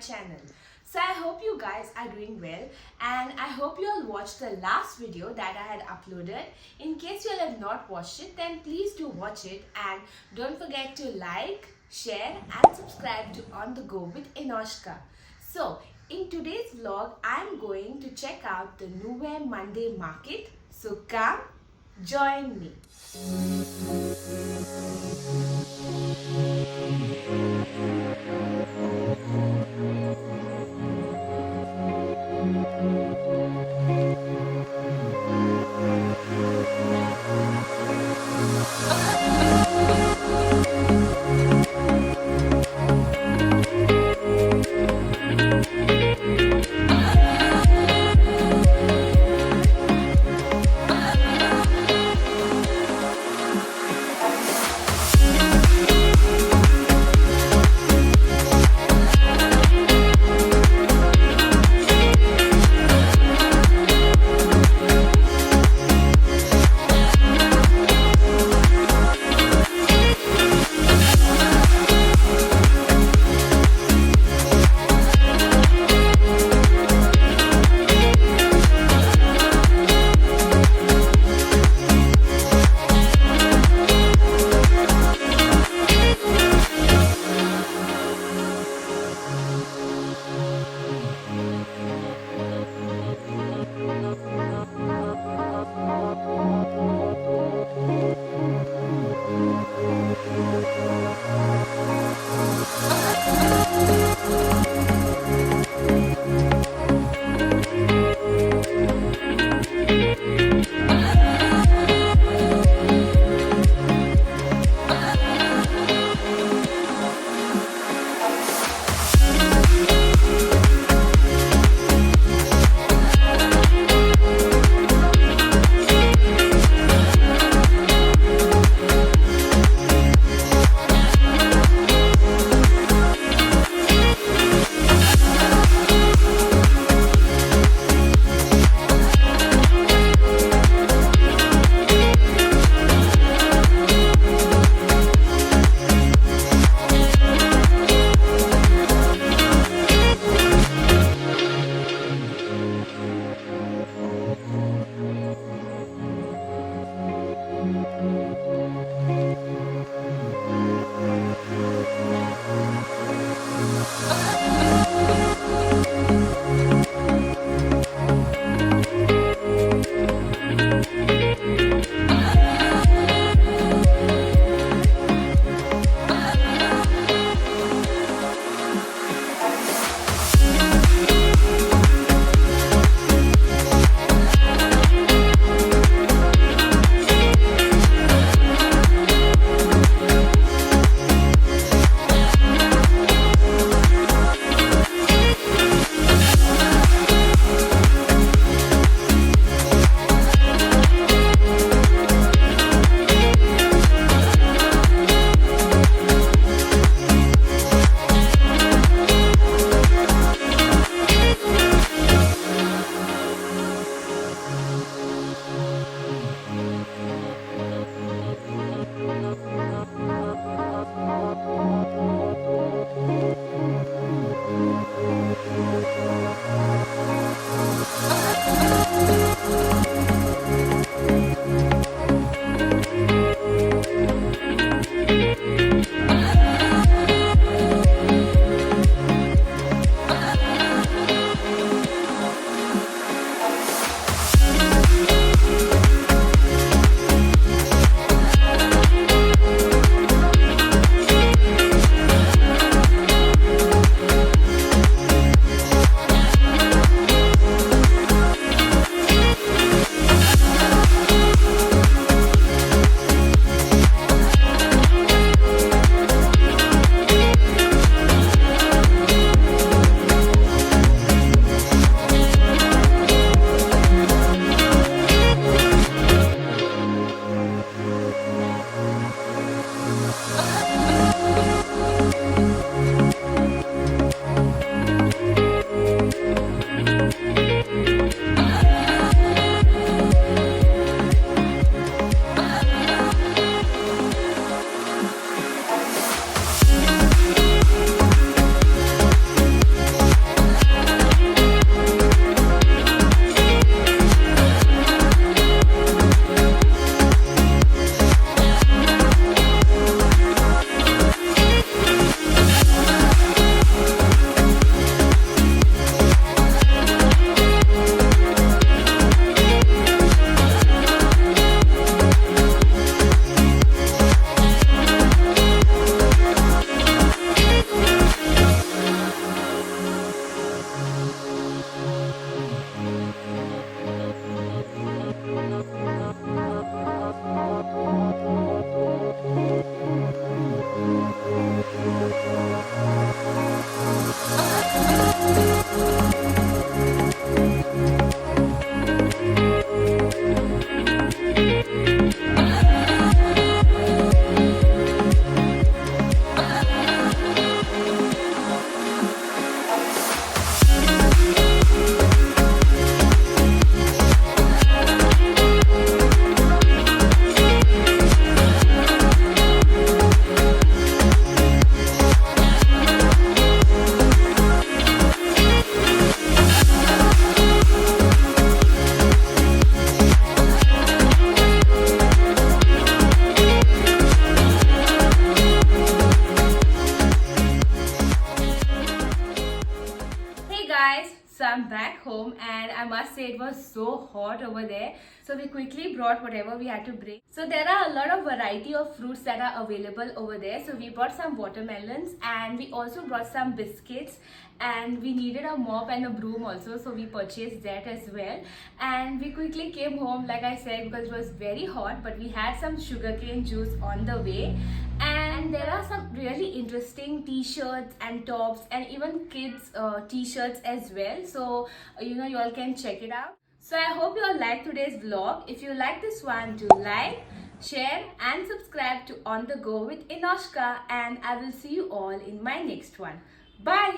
channel. So I hope you guys are doing well, and I hope you all watched the last video that I had uploaded. In case you all have not watched it, then please do watch it, and don't forget to like, share and subscribe to On The Go with Enoshka. So in today's vlog, I am going to check out the Nuwe Monday market. So come join me. guys, so I'm back home and I must say it was so hot over there. So we quickly brought whatever we had to bring. So there are a lot of variety of fruits that are available over there. So we brought some watermelons and we also brought some biscuits, and we needed a mop and a broom also, so we purchased that as well. And we quickly came home, like I said, because it was very hot, but we had some sugarcane juice on the way. And there are some really interesting t-shirts and tops and even kids t-shirts as well, so you all can check it out. So I hope you all like today's vlog. If you like this one, do like, share and subscribe to On The Go with Inoshka, and I will see you all in my next one. Bye.